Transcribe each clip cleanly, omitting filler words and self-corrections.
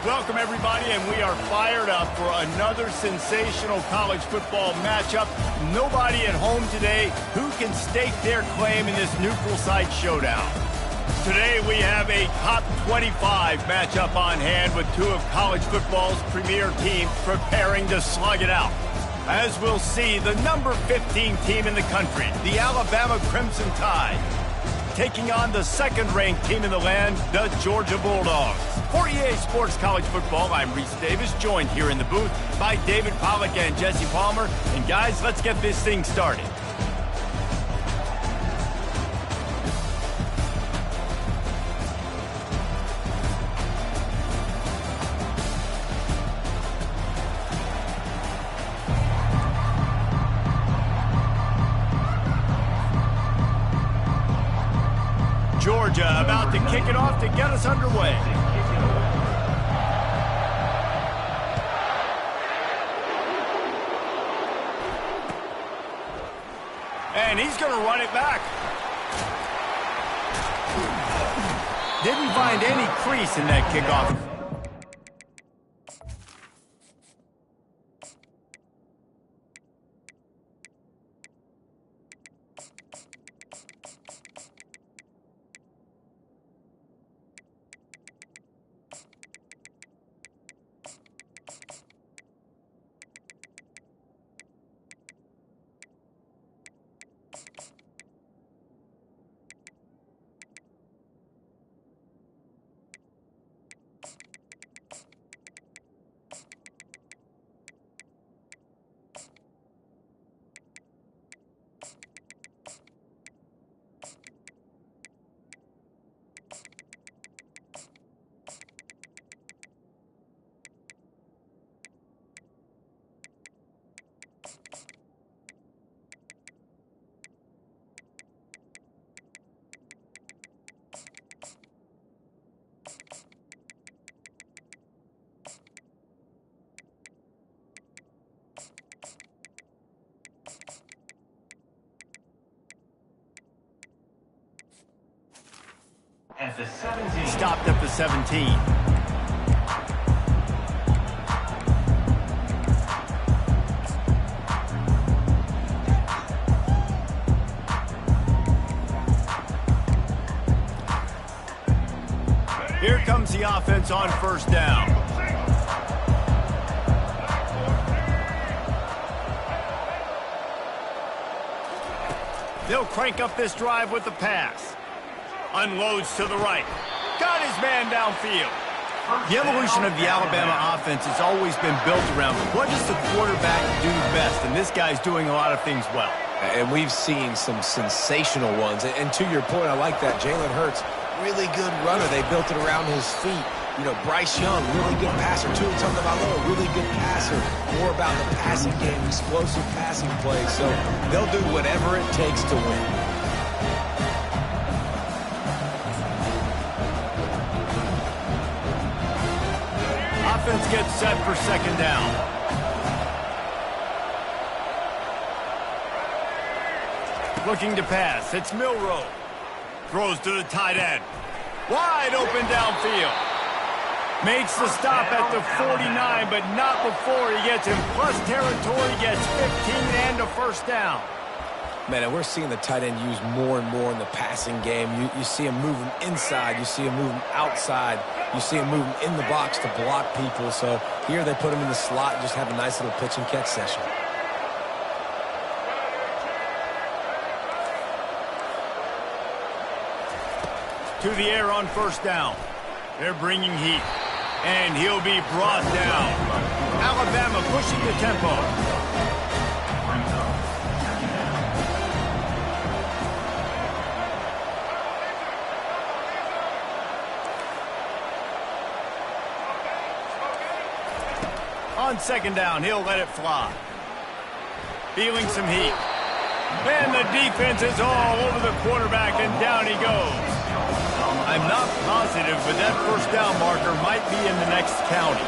Welcome, everybody, and we are fired up for another sensational college football matchup. Nobody at home today who can stake their claim in this neutral site showdown. Today, we have a top 25 matchup on hand with two of college football's premier teams preparing to slug it out. As we'll see, the number 15 team in the country, the Alabama Crimson Tide, taking on the second-ranked team in the land, the Georgia Bulldogs. For EA Sports College Football, I'm Reese Davis, joined here in the booth by David Pollack and Jesse Palmer. And guys, let's get this thing started. Georgia about to kick it off to get us underway. And he's going to run it back. Didn't find any crease in that kickoff. At the 17. Stopped at the 17. Here comes the offense on first down. They'll crank up this drive with the pass. Unloads to the right. Got his man downfield. The evolution of the Alabama offense has always been built around what does the quarterback do best, and this guy's doing a lot of things well. And we've seen some sensational ones. And to your point, I like that. Jalen Hurts, really good runner. They built it around his feet. You know, Bryce Young, really good passer. Tua Tagovailoa, really good passer. More about the passing game, explosive passing plays. So they'll do whatever it takes to win. Offense gets set for second down. Looking to pass. It's Milroe. Throws to the tight end. Wide open downfield. Makes the stop at the 49, but not before he gets in plus territory, gets 15 and a first down. Man, and we're seeing the tight end used more and more in the passing game. You see him moving inside. You see him moving outside. You see him moving in the box to block people. So here they put him in the slot and just have a nice little pitch and catch session. To the air on first down. They're bringing heat. And he'll be brought down. Alabama pushing the tempo. On second down, he'll let it fly. Feeling some heat. And the defense is all over the quarterback, and down he goes. I'm not positive, but that first down marker might be in the next county.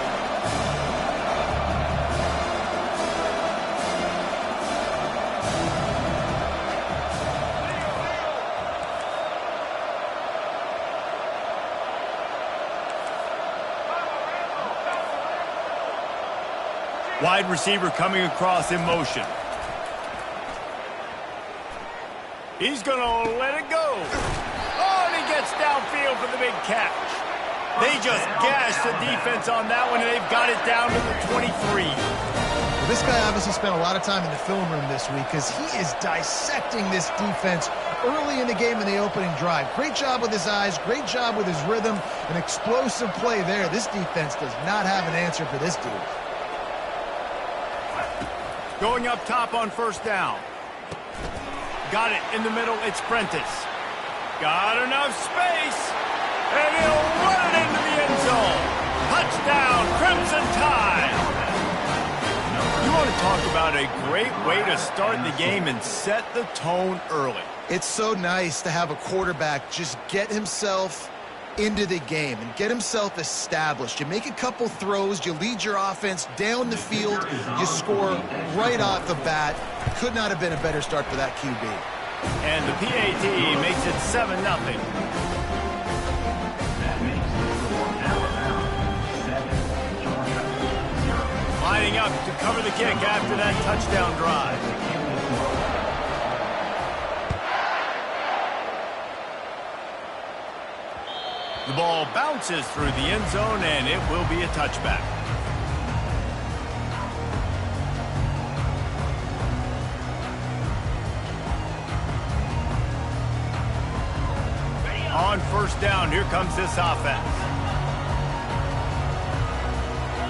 Wide receiver coming across in motion. He's going to let it go. Oh, and he gets downfield for the big catch. They just gashed the defense on that one, and they've got it down to the 23. Well, this guy obviously spent a lot of time in the film room this week because he is dissecting this defense early in the game in the opening drive. Great job with his eyes, great job with his rhythm, an explosive play there. This defense does not have an answer for this dude. Going up top on first down. Got it in the middle. It's Prentice. Got enough space. And he'll run it into the end zone. Touchdown, Crimson Tide. You want to talk about a great way to start the game and set the tone early. It's so nice to have a quarterback just get himself into the game and get himself established. You make a couple throws, you lead your offense down the field, you score right off the bat. Could not have been a better start for that QB. And the PAT makes it 7-0. Lining up to cover the kick after that touchdown drive. The ball bounces through the end zone, and it will be a touchback. On first down, here comes this offense.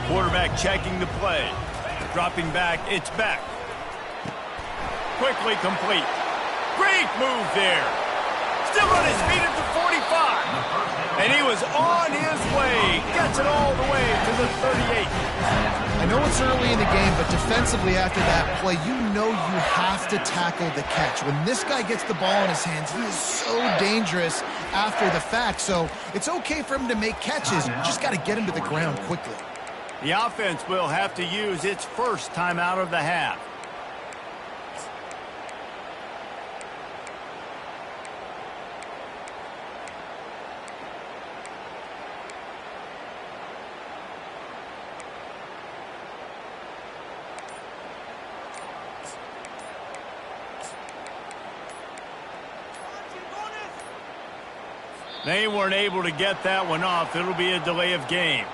Quarterback checking the play. Dropping back, it's Beck. Quickly complete. Great move there. Still on his feet at the 45. And he was on his way. Gets it all the way to the 38. I know it's early in the game, but defensively after that play, you know you have to tackle the catch. When this guy gets the ball in his hands, he is so dangerous after the fact. So it's okay for him to make catches. You just got to get him to the ground quickly. The offense will have to use its first timeout of the half. They weren't able to get that one off. It'll be a delay of game.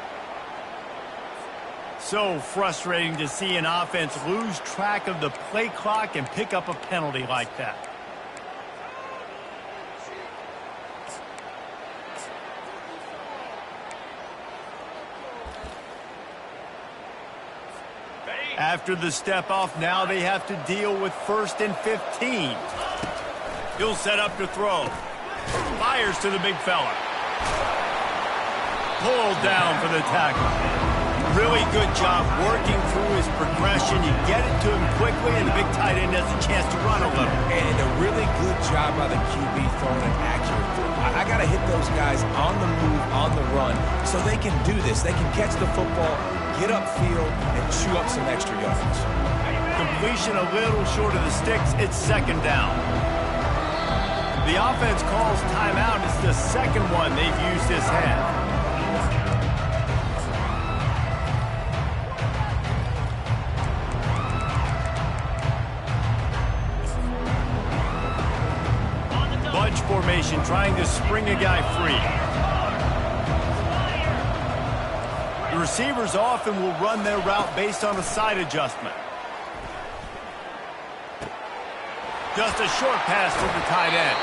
So frustrating to see an offense lose track of the play clock and pick up a penalty like that. After the step off, now they have to deal with 1st and 15. He'll set up to throw. Fires to the big fella. Pulled down for the tackle. Really good job working through his progression. You get it to him quickly, and the big tight end has a chance to run a little. And a really good job by the QB throwing an accurate throw. I got to hit those guys on the move, on the run, so they can do this. They can catch the football, get upfield, and chew up some extra yards. Completion a little short of the sticks. It's 2nd down. The offense calls timeout. It's the second one they've used this half. Bunch formation, trying to spring a guy free. The receivers often will run their route based on a side adjustment. Just a short pass to the tight end.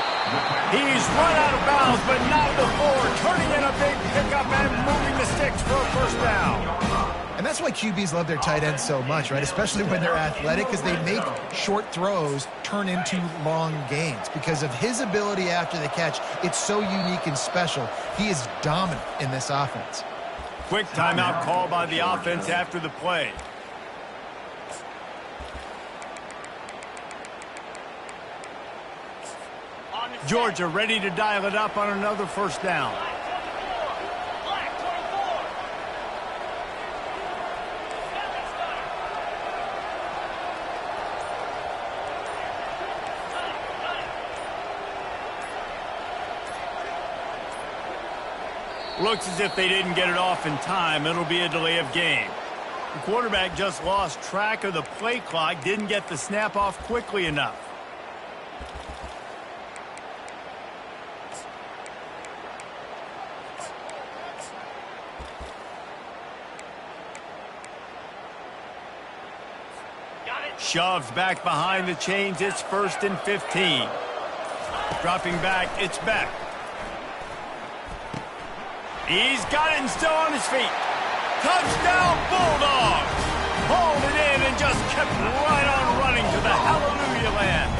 He's run out of bounds, but not before. Turning in a big pickup and moving the sticks for a 1st down. And that's why QBs love their tight ends so much, right? Especially when they're athletic, because they make short throws turn into long gains. Because of his ability after the catch, it's so unique and special. He is dominant in this offense. Quick timeout call by the offense after the play. Georgia ready to dial it up on another 1st down. Looks as if they didn't get it off in time. It'll be a delay of game. The quarterback just lost track of the play clock, didn't get the snap off quickly enough. Shoves back behind the chains. It's 1st and 15. Dropping back, it's Beck. He's got it and still on his feet. Touchdown, Bulldogs! Hauled it in and just kept right on running to the hallelujah land.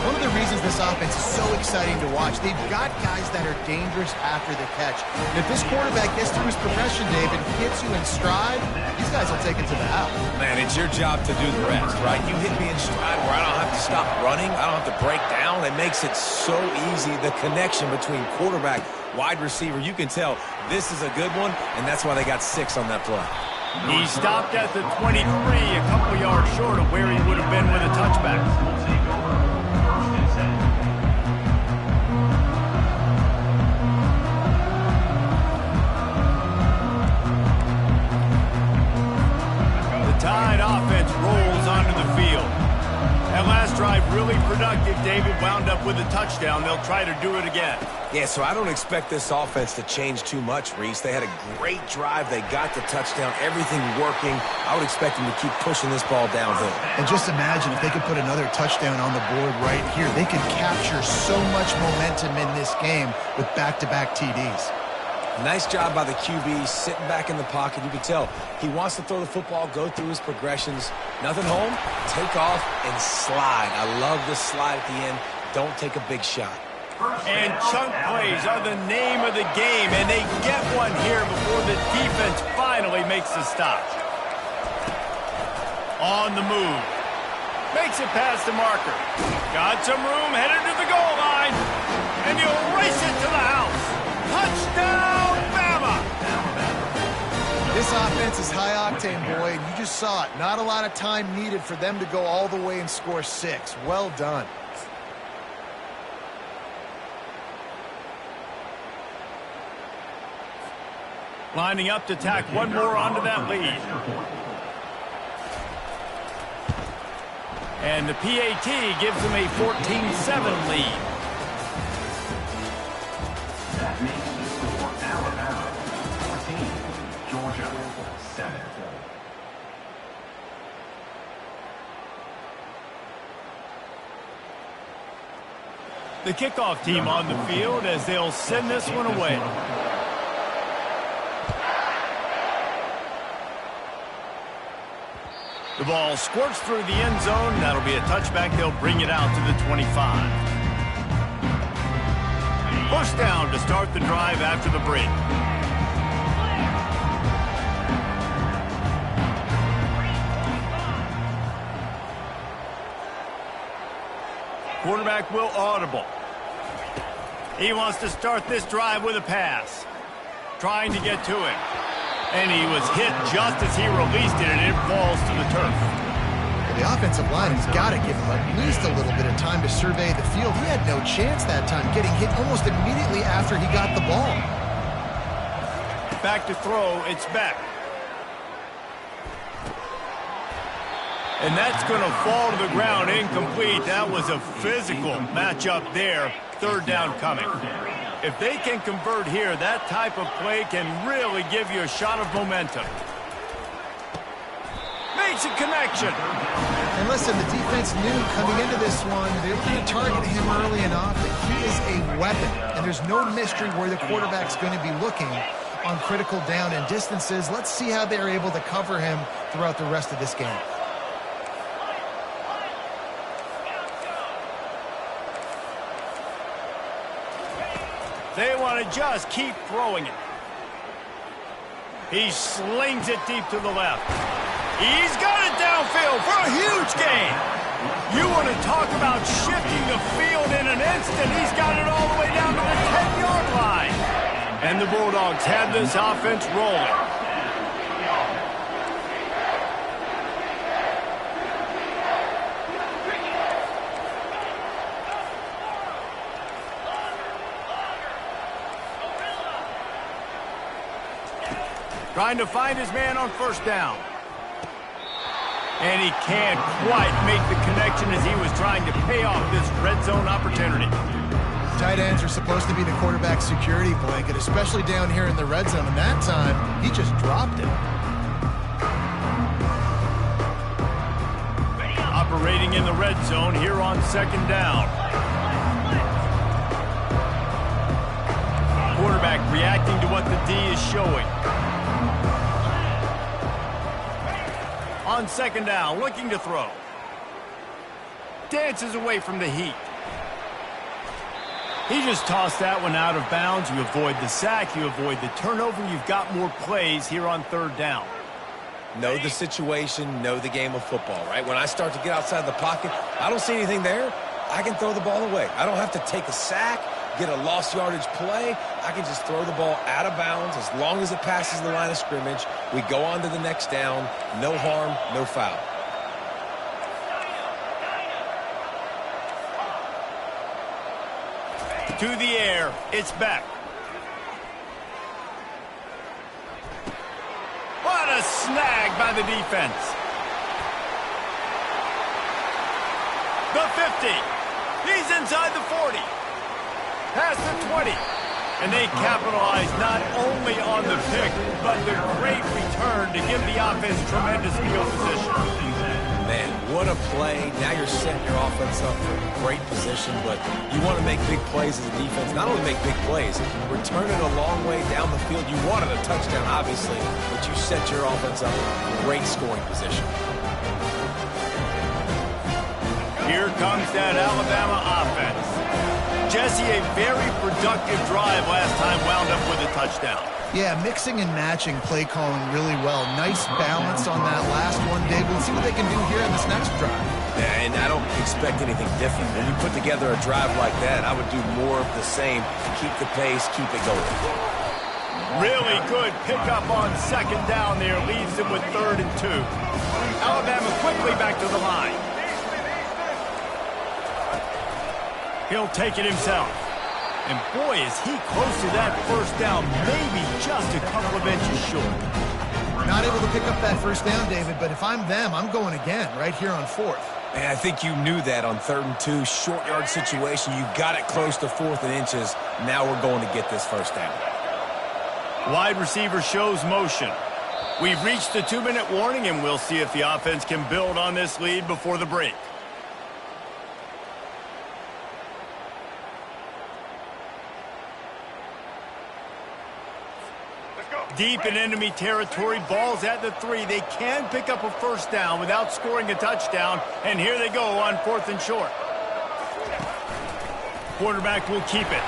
One of the reasons this offense is so exciting to watch, they've got guys that are dangerous after the catch. And if this quarterback gets through his progression, Dave, and hits you in stride, these guys will take it to the house. Man, it's your job to do the rest, right? You hit me in stride where I don't have to stop running. I don't have to break down. It makes it so easy. The connection between quarterback, wide receiver, you can tell this is a good one, and that's why they got 6 on that play. He stopped at the 23, a couple yards short of where he would have been with a touchback. Tide offense rolls onto the field. That last drive really productive. David wound up with a touchdown. They'll try to do it again. Yeah, so I don't expect this offense to change too much, Reese. They had a great drive. They got the touchdown. Everything working. I would expect them to keep pushing this ball downhill. And just imagine if they could put another touchdown on the board right here. They could capture so much momentum in this game with back-to-back TDs. Nice job by the QB, sitting back in the pocket. You can tell he wants to throw the football, go through his progressions. Nothing home, take off, and slide. I love this slide at the end. Don't take a big shot. And chunk plays are the name of the game, and they get one here before the defense finally makes the stop. On the move. Makes it past the marker. Got some room, headed to the goal line. And you'll race it to the house. Touchdown, Bama! This offense is high-octane, boy, and you just saw it. Not a lot of time needed for them to go all the way and score 6. Well done. Lining up to tack one more onto that lead. And the PAT gives them a 14-7 lead. That makes the score Alabama 14, Georgia 7. The kickoff team on the field as they'll send this one away. The ball squirts through the end zone. That'll be a touchback. They'll bring it out to the 25. First down to start the drive after the break. Quarterback will audible. He wants to start this drive with a pass. Trying to get to it. And he was hit just as he released it, and it falls to the turf. The offensive line has got to give him at least a little bit of time to survey the field. He had no chance that time, getting hit almost immediately after he got the ball. Back to throw, it's Beck. And that's going to fall to the ground incomplete. That was a physical matchup there. Third down coming. If they can convert here, that type of play can really give you a shot of momentum. Makes a connection. And listen, the defense knew coming into this one, they were going to target him early enough. He is a weapon, and there's no mystery where the quarterback's going to be looking on critical down and distances. Let's see how they're able to cover him throughout the rest of this game. They want to just keep throwing it. He slings it deep to the left. He's got it downfield for a huge gain. You want to talk about shifting the field in an instant. He's got it all the way down to the 10-yard line. And the Bulldogs have this offense rolling. Trying to find his man on first down. And he can't quite make the connection as he was trying to pay off this red zone opportunity. Tight ends are supposed to be the quarterback's security blanket, especially down here in the red zone. And that time, he just dropped it. Operating in the red zone here on second down. Quarterback reacting to what the D is showing. On second down, looking to throw. Dances away from the heat. He just tossed that one out of bounds. You avoid the sack, you avoid the turnover. You've got more plays here on third down. Know the situation, know the game of football, right? When I start to get outside the pocket, I don't see anything there, I can throw the ball away. I don't have to take a sack, get a lost yardage play. I can just throw the ball out of bounds as long as it passes the line of scrimmage. We go on to the next down. No harm, no foul. To the air, it's back. What a snag by the defense. The 50. He's inside the 40. Past the 20. And they capitalize not only on the pick, but the great return to give the offense tremendous field position. Man, what a play. Now you're setting your offense up for great position, but you want to make big plays as a defense. Not only make big plays, return it a long way down the field. You wanted a touchdown, obviously, but you set your offense up for great scoring position. Here comes that Alabama offense. Jesse, a very productive drive last time, wound up with a touchdown. Yeah, mixing and matching play calling really well. Nice balance on that last one, Dave. We'll see what they can do here in this next drive. Yeah, and I don't expect anything different. When you put together a drive like that, I would do more of the same. Keep the pace, keep it going. Really good pickup on second down there. Leaves them with 3rd and 2. Alabama quickly back to the line. He'll take it himself. And boy, is he close to that first down, maybe just a couple of inches short. Not able to pick up that first down, David, but if I'm them, I'm going again right here on 4th. Man, I think you knew that on 3rd and 2, short yard situation. You got it close to 4th and inches. Now we're going to get this first down. Wide receiver shows motion. We've reached the 2-minute warning, and we'll see if the offense can build on this lead before the break. Deep in enemy territory, ball's at the 3. They can pick up a first down without scoring a touchdown, and here they go on 4th and short. Quarterback will keep it.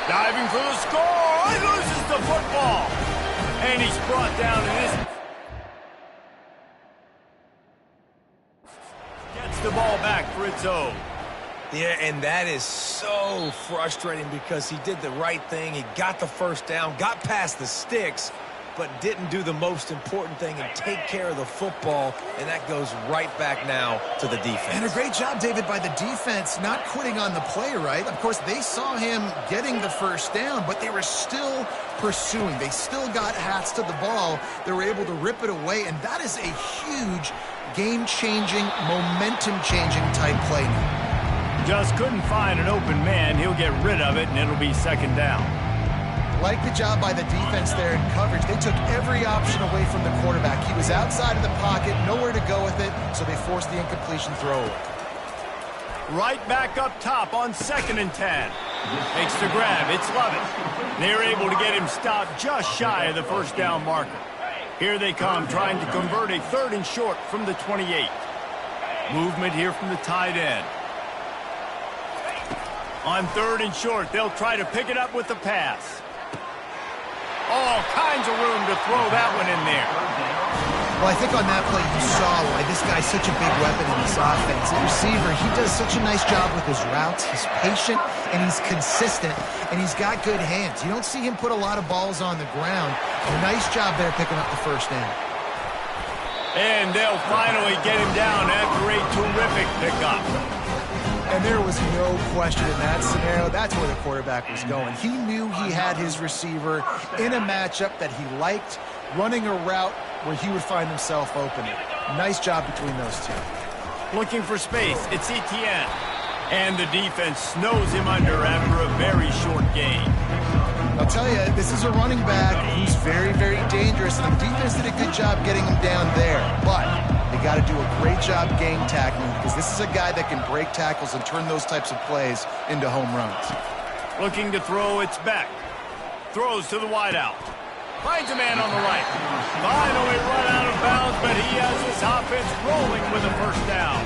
Diving for the score. He loses the football. And he's brought down in this. Gets the ball back for its own. Yeah, and that is so frustrating because he did the right thing. He got the first down, got past the sticks, but didn't do the most important thing and take care of the football, and that goes right back now to the defense. And a great job, David, by the defense not quitting on the play, right? Of course, they saw him getting the first down, but they were still pursuing. They still got hats to the ball. They were able to rip it away, and that is a huge game-changing, momentum-changing type play now. Just couldn't find an open man. He'll get rid of it, and it'll be second down. Like the job by the defense there in coverage. They took every option away from the quarterback. He was outside of the pocket, nowhere to go with it, so they forced the incompletion throw. Right back up top on 2nd and 10. Makes the grab. It's Lovett. They're able to get him stopped just shy of the first down marker. Here they come, trying to convert a 3rd and short from the 28. Movement here from the tight end. On 3rd and short, they'll try to pick it up with the pass. All kinds of room to throw that one in there. Well, I think on that play you saw why this guy's such a big weapon in this offense. The receiver, he does such a nice job with his routes. He's patient, and he's consistent, and he's got good hands. You don't see him put a lot of balls on the ground. A nice job there picking up the first down. And they'll finally get him down after a terrific pickup. And there was no question in that scenario. That's where the quarterback was going. He knew he had his receiver in a matchup that he liked, running a route where he would find himself open. Nice job between those two. Looking for space, it's Etienne. And the defense snows him under after a very short gain. I'll tell you, this is a running back who's very, very dangerous, and the defense did a good job getting him down there. But they got to do a great job game tackling, because this is a guy that can break tackles and turn those types of plays into home runs. Looking to throw, it's Beck. Throws to the wideout. Finds a man on the right. Finally run out of bounds, but he has this offense rolling with a first down.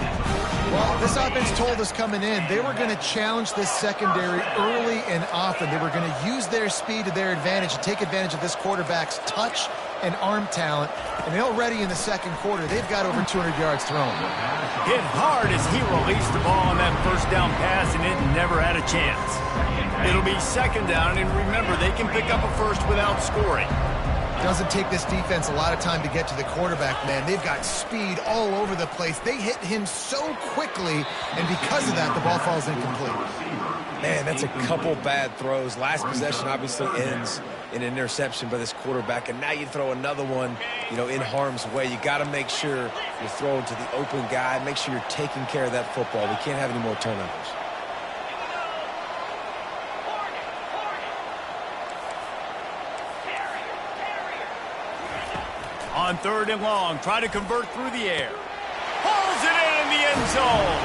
Well, this offense told us coming in they were going to challenge this secondary early and often. They were going to use their speed to their advantage and take advantage of this quarterback's touch and arm talent. And already in the second quarter, they've got over 200 yards thrown. Hit hard as he released the ball on that first down pass, and it never had a chance. It'll be second down, and remember, they can pick up a first without scoring. Doesn't take this defense a lot of time to get to the quarterback, man. They've got speed all over the place. They hit him so quickly, and because of that, the ball falls incomplete. Man, that's a couple bad throws. Last possession obviously ends in an interception by this quarterback, and now you throw another one, in harm's way. You got to make sure you're throwing to the open guy. Make sure you're taking care of that football. We can't have any more turnovers. On third and long, try to convert through the air. Pulls it in the end zone.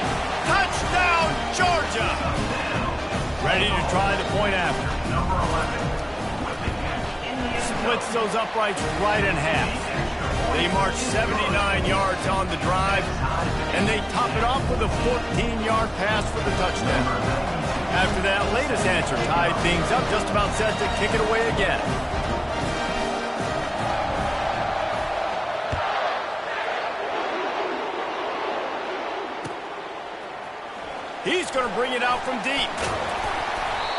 Touchdown, Georgia. Ready to try the point after. Splits those uprights right in half. They march 79 yards on the drive, and they top it off with a 14-yard pass for the touchdown. After that latest answer tied things up, just about set to kick it away again. He's going to bring it out from deep.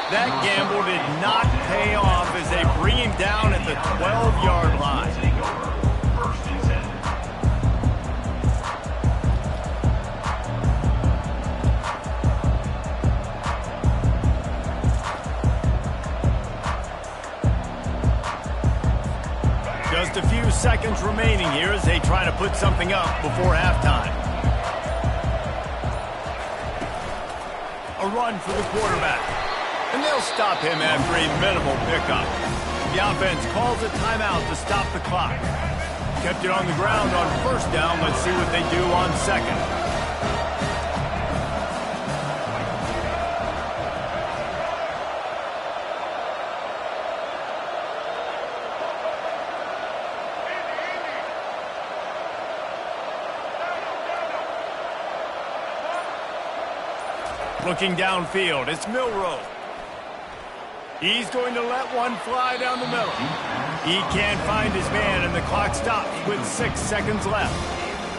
That gamble did not pay off as they bring him down at the 12-yard line. Just a few seconds remaining here as they try to put something up before halftime. A run for the quarterback. And they'll stop him after a minimal pickup. The offense calls a timeout to stop the clock. Kept it on the ground on first down. Let's see what they do on second. Looking downfield, it's Milroe. He's going to let one fly down the middle. He can't find his man, and the clock stops with 6 seconds left.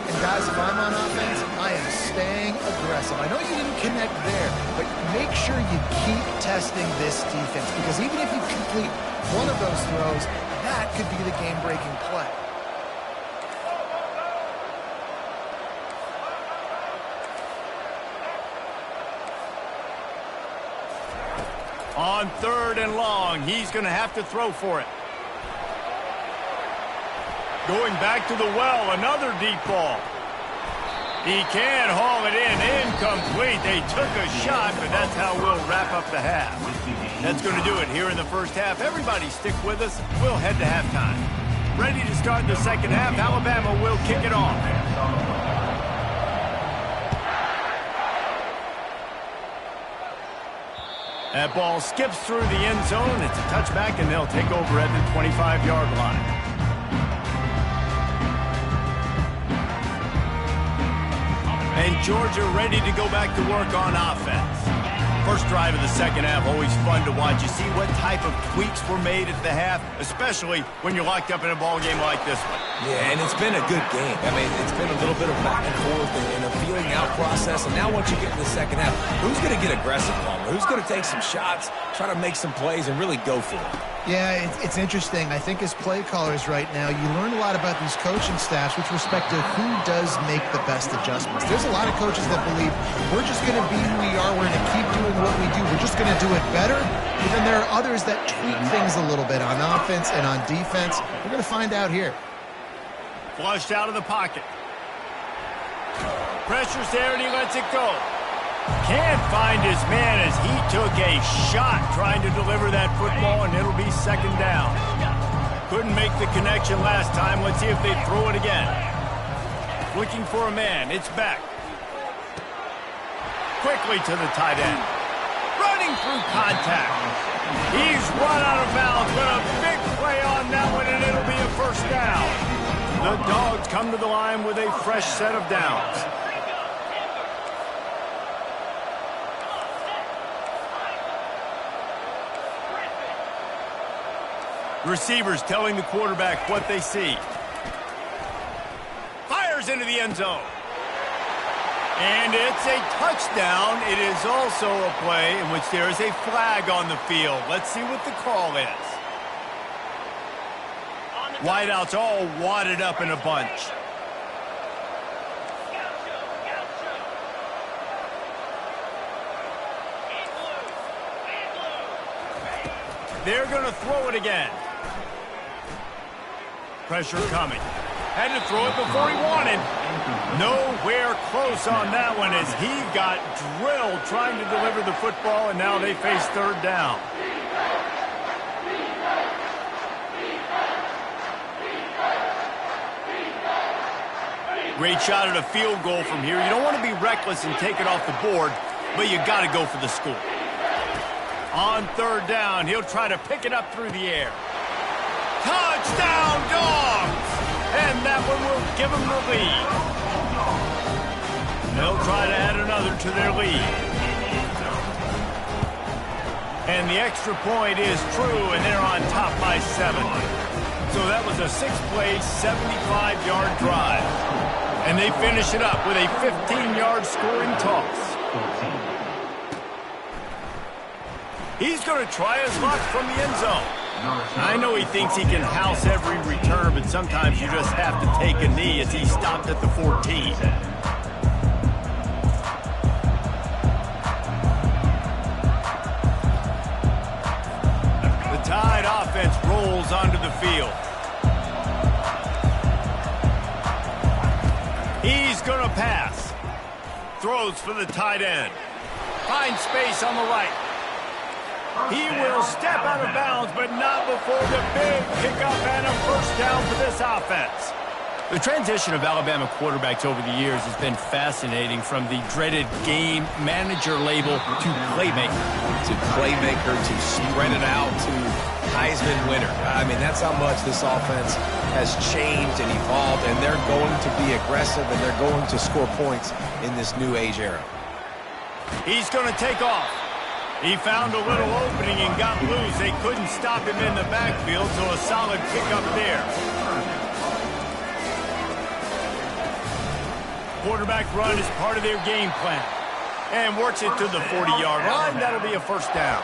And guys, if I'm on offense, I am staying aggressive. I know you didn't connect there, but make sure you keep testing this defense, because even if you complete one of those throws, that could be the game-breaking play. On third and long, he's going to have to throw for it. Going back to the well, another deep ball. He can haul it in, incomplete. They took a shot, but that's how we'll wrap up the half. That's going to do it here in the first half. Everybody stick with us. We'll head to halftime. Ready to start the second half. Alabama will kick it off. That ball skips through the end zone. It's a touchback, and they'll take over at the 25-yard line. And Georgia ready to go back to work on offense. First drive of the second half, always fun to watch. You see what type of tweaks were made at the half, especially when you're locked up in a ball game like this one. Yeah, and it's been a good game. I mean, it's been a little bit of back and forth and a feeling out play process. And now once you get to the second half, who's going to get aggressive, Palmer? Who's going to take some shots, try to make some plays, and really go for it? Yeah, it's interesting. I think as play callers right now, you learn a lot about these coaching staffs with respect to who does make the best adjustments. There's a lot of coaches that believe we're just going to be who we are. We're going to keep doing what we do. We're just going to do it better. But then there are others that tweak things a little bit on offense and on defense. We're going to find out here. Flushed out of the pocket. Pressure's there, and he lets it go. Can't find his man as he took a shot trying to deliver that football, and it'll be second down. Couldn't make the connection last time. Let's see if they throw it again. Looking for a man. It's back. Quickly to the tight end. Running through contact. He's run out of bounds, but a big play on that one, and it'll be a first down. The Dogs come to the line with a fresh set of downs. Receivers telling the quarterback what they see. Fires into the end zone. And it's a touchdown. It is also a play in which there is a flag on the field. Let's see what the call is. Wideouts all wadded up in a bunch. They're going to throw it again. Pressure coming. Had to throw it before he wanted. Nowhere close on that one as he got drilled trying to deliver the football, and now they face third down. Great shot at a field goal from here. You don't want to be reckless and take it off the board, but you got to go for the score. On third down, he'll try to pick it up through the air. Touchdown, Dogs! And that one will give them the lead. They'll try to add another to their lead. And the extra point is true, and they're on top by 7. So that was a 6-play, 75-yard drive. And they finish it up with a 15-yard scoring toss. He's going to try his luck from the end zone. I know he thinks he can house every return, but sometimes you just have to take a knee as he stopped at the 14. The Tide offense rolls onto the field. He's going to pass. Throws for the tight end. Finds space on the right. He will step out of bounds, but not before the big pickup and a first down for this offense. The transition of Alabama quarterbacks over the years has been fascinating, from the dreaded game manager label to playmaker. To playmaker, to spread it out, to Heisman winner. I mean, that's how much this offense has changed and evolved, and they're going to be aggressive, and they're going to score points in this new age era. He's going to take off. He found a little opening and got loose. They couldn't stop him in the backfield, so a solid pickup there. Quarterback run is part of their game plan. And works it to the 40-yard line. That'll be a first down.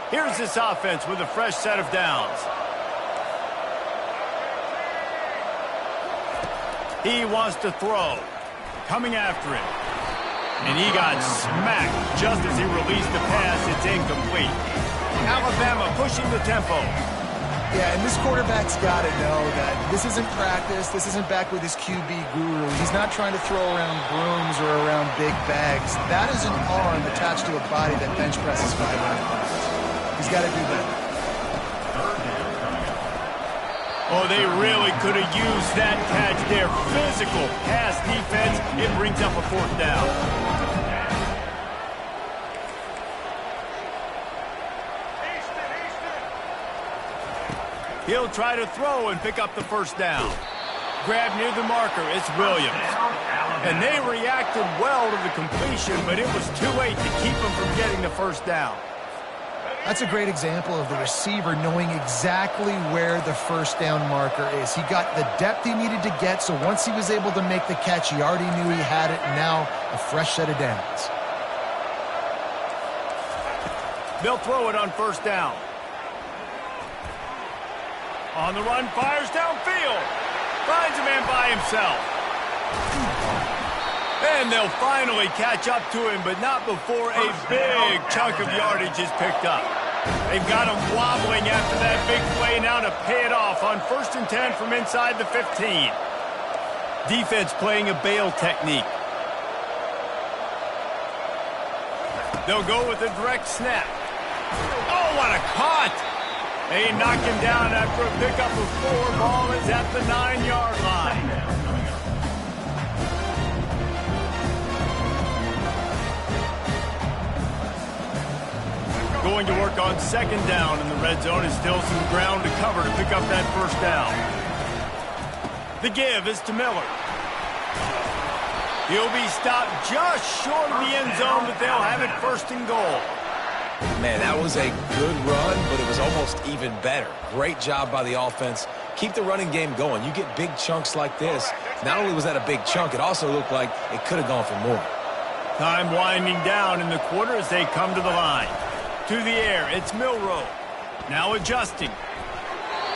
Here's this offense with a fresh set of downs. He wants to throw. Coming after him. And he got smacked just as he released the pass. It's incomplete. Alabama pushing the tempo. Yeah, and this quarterback's got to know that this isn't practice. This isn't back with his QB guru. He's not trying to throw around brooms or around big bags. That is an arm attached to a body that bench presses 500 pounds. He's got to do that. Oh, they really could have used that catch there. Physical pass defense. It brings up a fourth down. He'll try to throw and pick up the first down. Grab near the marker. It's Williams. And they reacted well to the completion, but it was too late to keep him from getting the first down. That's a great example of the receiver knowing exactly where the first down marker is. He got the depth he needed to get, so once he was able to make the catch, he already knew he had it, and now a fresh set of downs. They'll throw it on first down. On the run, fires downfield. Finds a man by himself. And they'll finally catch up to him, but not before a big chunk of yardage is picked up. They've got him wobbling after that big play now to pay it off on 1st and 10 from inside the 15. Defense playing a bail technique. They'll go with a direct snap. Oh, what a cut! They knock him down after a pickup of 4. Ball is at the 9-yard line. Going to work on 2nd down in the red zone, and still some ground to cover to pick up that first down. The give is to Miller. He'll be stopped just short of the end zone, but they'll have it 1st and goal. Man, that was a good run, but it was almost even better. Great job by the offense. Keep the running game going. You get big chunks like this. Not only was that a big chunk, it also looked like it could have gone for more. Time winding down in the quarter as they come to the line. To the air, it's Milroe. Now adjusting.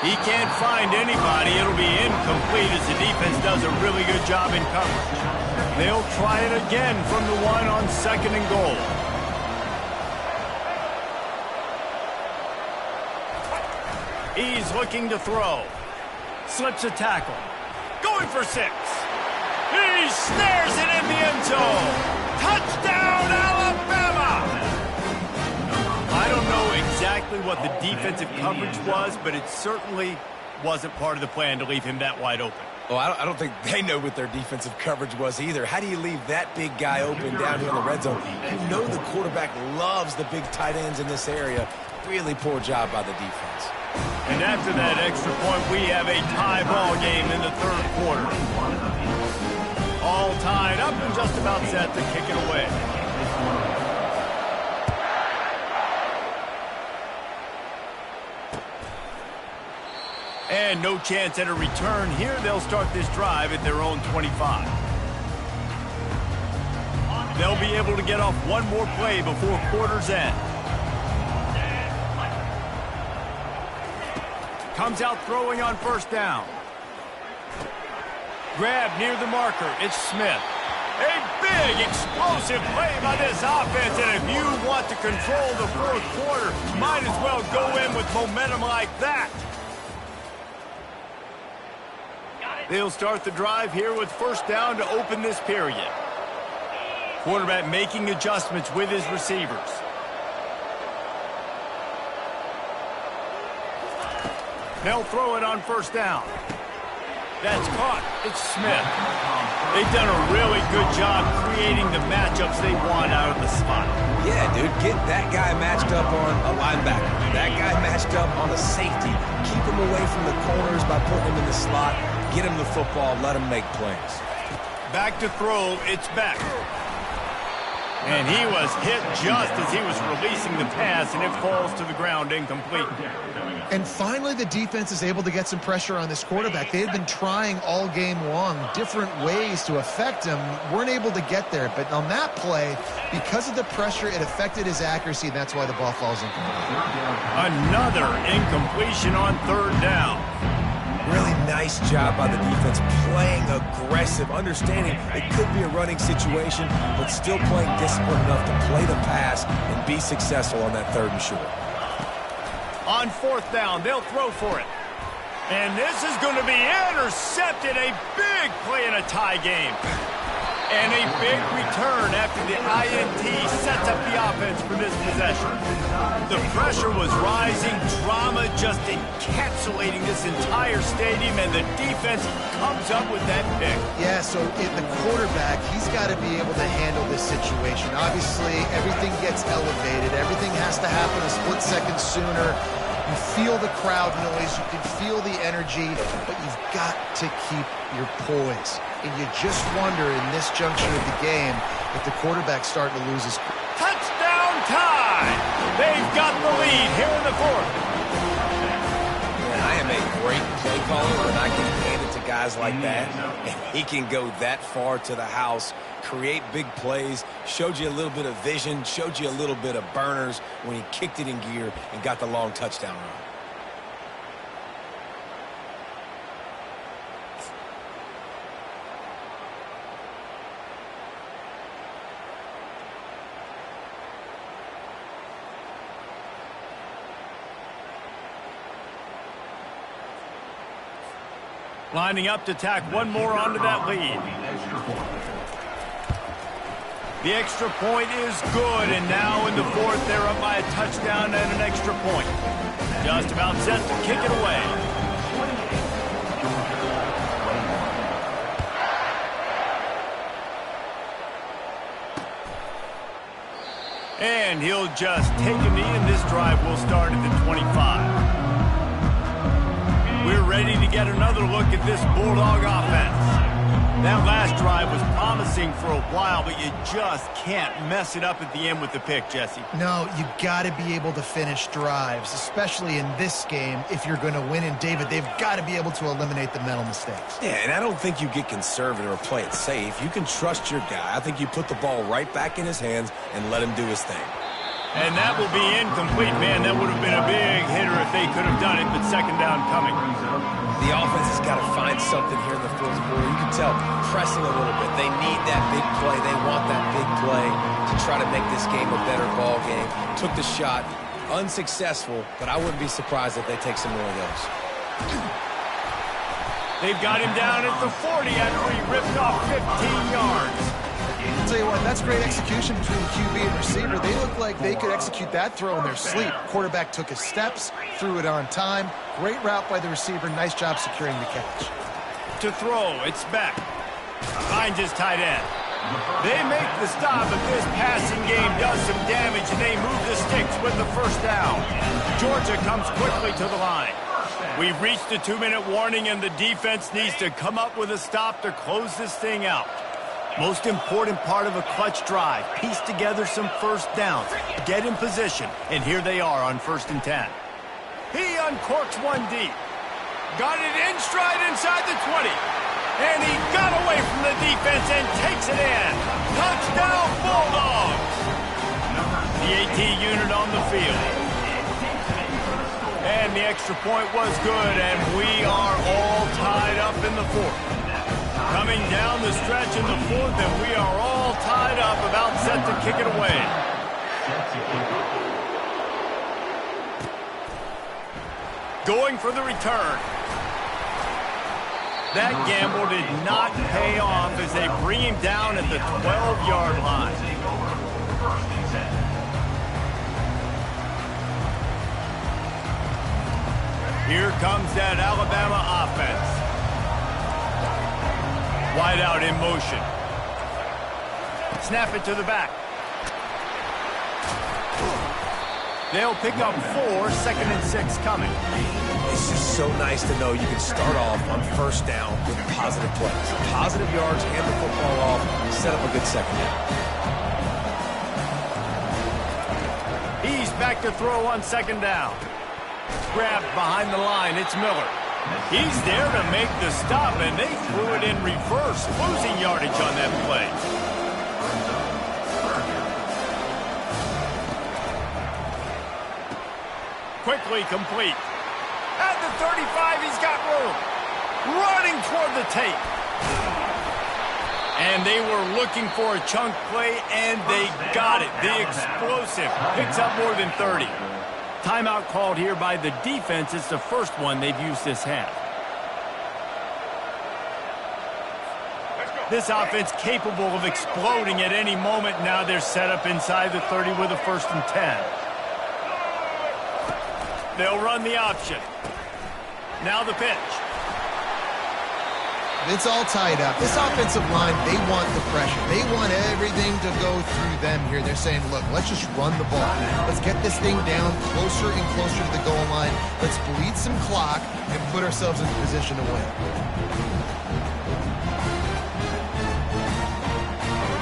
He can't find anybody. It'll be incomplete as the defense does a really good job in coverage. They'll try it again from the 1 on 2nd and goal. He's looking to throw. Slips a tackle. Going for 6. He snares it in the end zone. Touchdown, Alabama! I don't know exactly what the defensive coverage was, but it certainly wasn't part of the plan to leave him that wide open. Well, I don't think they know what their defensive coverage was either. How do you leave that big guy open down here in the red zone? You know the quarterback loves the big tight ends in this area. Really poor job by the defense. And after that extra point, we have a tie ball game in the 3rd quarter. All tied up and just about set to kick it away. And no chance at a return here. They'll start this drive at their own 25. They'll be able to get off one more play before quarter's end. Comes out throwing on 1st down. Grab near the marker. It's Smith. A big, explosive play by this offense. And if you want to control the 4th quarter, might as well go in with momentum like that. They'll start the drive here with 1st down to open this period. Quarterback making adjustments with his receivers. They'll throw it on 1st down. That's caught. It's Smith. They've done a really good job creating the matchups they want out of the slot. Yeah, dude, get that guy matched up on a linebacker. That guy matched up on a safety. Keep him away from the corners by putting him in the slot. Get him the football, let him make plays. Back to throw, it's Beck. And he was hit just as he was releasing the pass, and it falls to the ground incomplete. And finally, the defense is able to get some pressure on this quarterback. They had been trying all game long different ways to affect him, weren't able to get there. But on that play, because of the pressure, it affected his accuracy, and that's why the ball falls incomplete. Another incompletion on 3rd down. Really nice job by the defense, playing aggressive, understanding it could be a running situation, but still playing disciplined enough to play the pass and be successful on that 3rd and short. On 4th down, they'll throw for it. And this is going to be intercepted. A big play in a tie game. And a big return after the INT sets up the offense for this possession. The pressure was rising, drama just encapsulating this entire stadium, and the defense comes up with that pick. Yeah, so in the quarterback, he's got to be able to handle this situation. Obviously, everything gets elevated. Everything has to happen a split second sooner. You feel the crowd noise, you can feel the energy, but you've got to keep your poise. And you just wonder in this juncture of the game if the quarterback's starting to lose his... Touchdown time! They've got the lead here in the fourth. I am a great play caller when I can hand it to guys like that. And he can go that far to the house, create big plays, showed you a little bit of vision, showed you a little bit of burners when he kicked it in gear and got the long touchdown run. Lining up to tack one more onto that lead. The extra point is good, and now in the fourth, they're up by a touchdown and an extra point. Just about set to kick it away. And he'll just take a knee, and this drive will start at the 25. We're ready to get another look at this Bulldog offense. That last drive was promising for a while, but you just can't mess it up at the end with the pick, Jesse. No, you got to be able to finish drives, especially in this game. If you're going to win, and David, they've got to be able to eliminate the mental mistakes. Yeah, and I don't think you get conservative or play it safe. You can trust your guy. I think you put the ball right back in his hands and let him do his thing. And that will be incomplete, man. That would have been a big hitter if they could have done it, but second down coming. The offense has got to find something here in the fourth quarter. You can tell pressing a little bit. They need that big play. They want that big play to try to make this game a better ball game. Took the shot, unsuccessful, but I wouldn't be surprised if they take some more of those. They've got him down at the 40 after he ripped off 15 yards. I'll tell you what, that's great execution between QB and receiver. They look like they could execute that throw in their sleep. Quarterback took his steps, threw it on time. Great route by the receiver. Nice job securing the catch. To throw, it's Beck. Finds his tight end. They make the stop, but this passing game does some damage, and they move the sticks with the first down. Georgia comes quickly to the line. We've reached the 2-minute warning, and the defense needs to come up with a stop to close this thing out. Most important part of a clutch drive, piece together some first downs, get in position, and here they are on 1st and 10. He uncorks one deep. Got it in stride inside the 20. And he got away from the defense and takes it in. Touchdown, Bulldogs! The AT unit on the field. And the extra point was good, and we are all tied up in the fourth. Coming down the stretch in the fourth, and we are all tied up, about set to kick it away. Going for the return. That gamble did not pay off as they bring him down at the 12-yard line. Here comes that Alabama offense. Wide out in motion. Snap it to the back. They'll pick up 4, 2nd and 6 coming. It's just so nice to know you can start off on first down with positive plays. Positive yards, hand the football off, set up a good second down. He's back to throw on 2nd down. Grabbed behind the line, it's Miller. He's there to make the stop, and they threw it in reverse, losing yardage on that play. Quickly complete. At the 35, he's got room. Running toward the tape. And they were looking for a chunk play, and they got it. The explosive picks up more than 30. Timeout called here by the defense. It's the first one they've used this half. This offense capable of exploding at any moment. Now they're set up inside the 30 with a 1st and 10. They'll run the option. Now the pitch. It's all tied up. This offensive line, they want the pressure. They want everything to go through them here. They're saying, look, let's just run the ball. Let's get this thing down closer and closer to the goal line. Let's bleed some clock and put ourselves in position to win.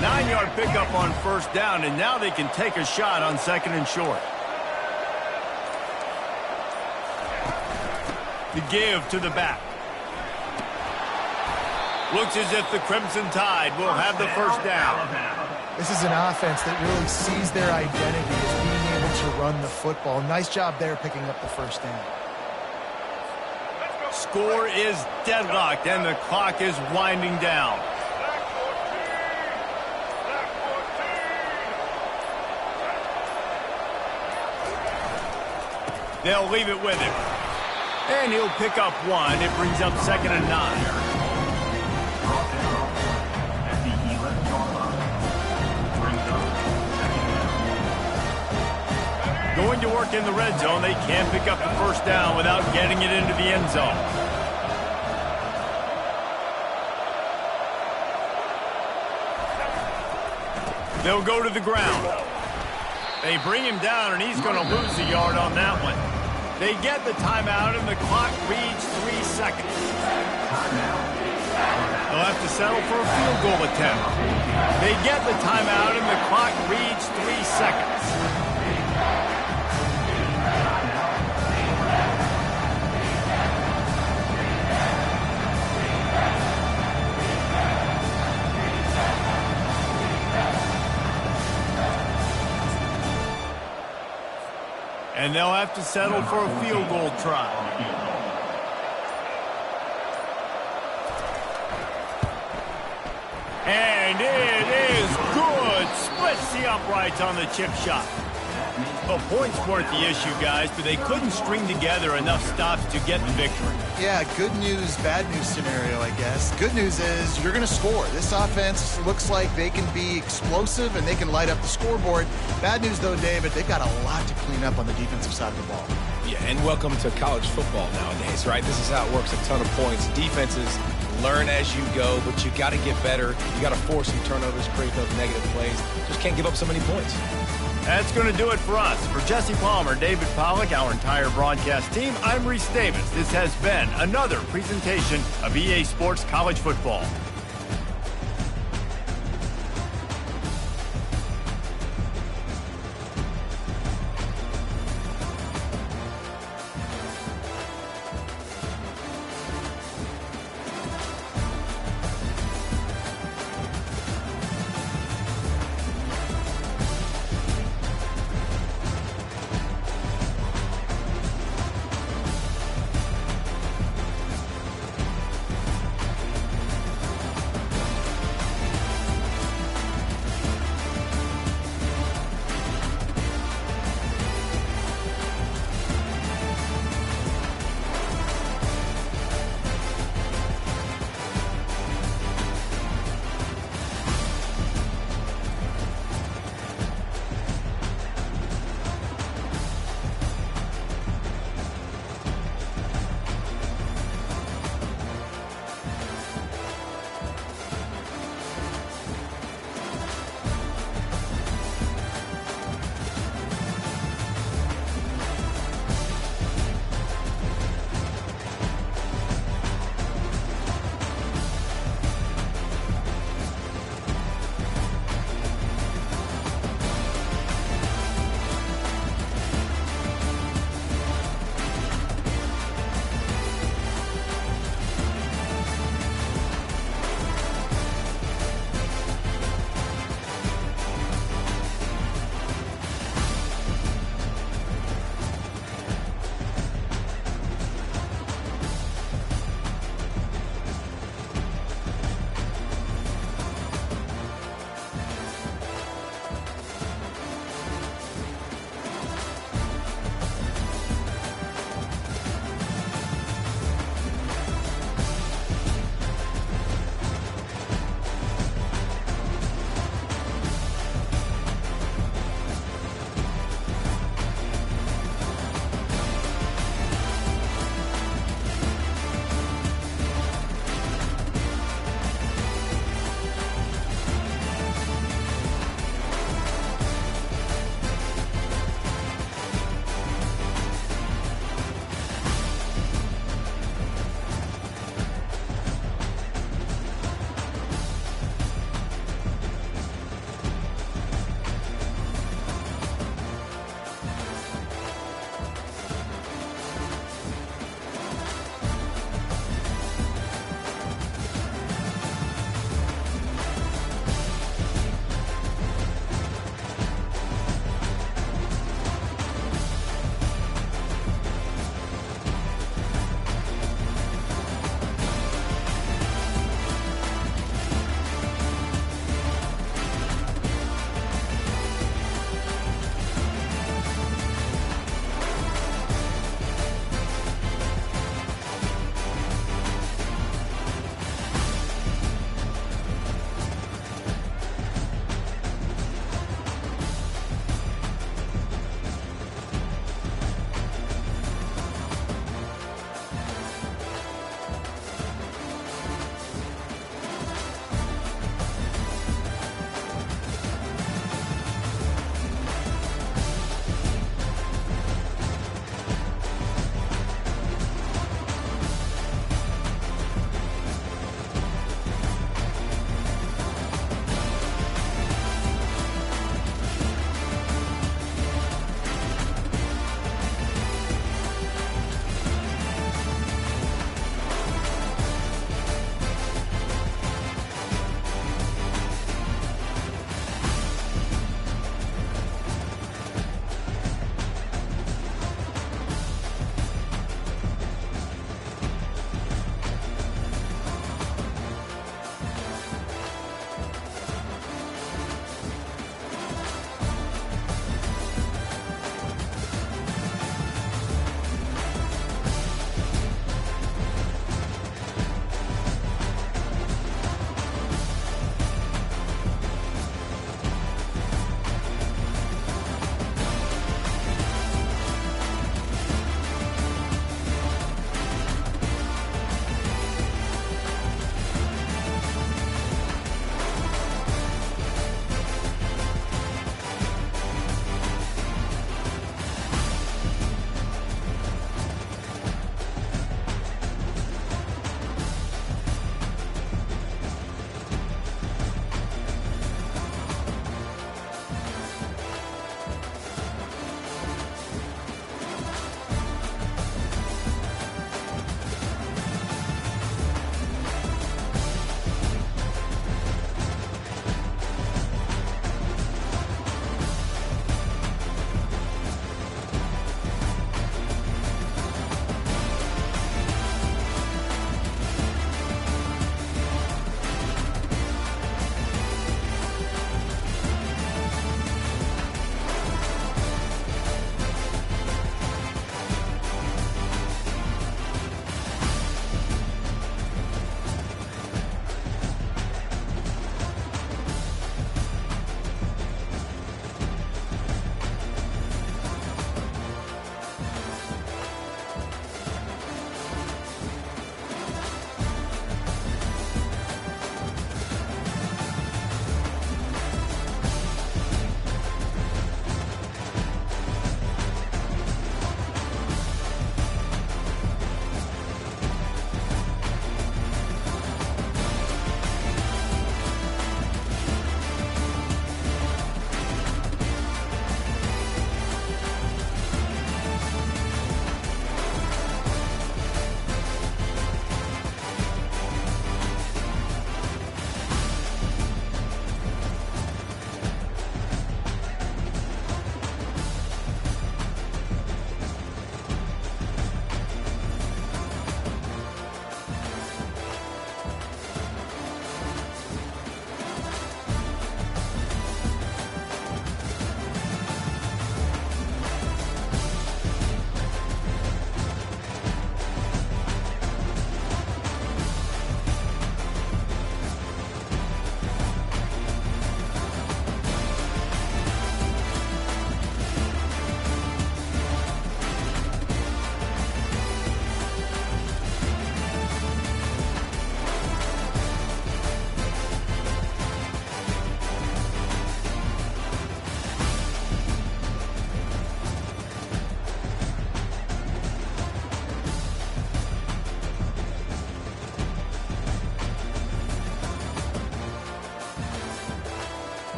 9-yard pickup on 1st down, and now they can take a shot on 2nd and short. The give to the back. Looks as if the Crimson Tide will have the first down. This is an offense that really sees their identity as being able to run the football. Nice job there picking up the first down. Score is deadlocked, and the clock is winding down. They'll leave it with him. And he'll pick up one. It brings up 2nd and 9. Going to work in the red zone. They can't pick up the first down without getting it into the end zone. They'll go to the ground. They bring him down, and he's going to lose a yard on that one. They get the timeout, and the clock reads 3 seconds. They'll have to settle for a field goal attempt. They get the timeout, and the clock reads 3 seconds. And they'll have to settle for a field goal try. And it is good. Splits the uprights on the chip shot. The points weren't the issue, guys, but they couldn't string together enough stops to get the victory. Yeah, good news, bad news scenario, I guess. Good news is you're going to score. This offense looks like they can be explosive and they can light up the scoreboard. Bad news, though, David, they've got a lot to clean up on the defensive side of the ball. Yeah, and welcome to college football nowadays, right? This is how it works, a ton of points. Defenses learn as you go, but you got to get better. You got to force some turnovers, create those negative plays. Just can't give up so many points. That's going to do it for us. For Jesse Palmer, David Pollack, our entire broadcast team, I'm Reese Davis. This has been another presentation of EA Sports College Football.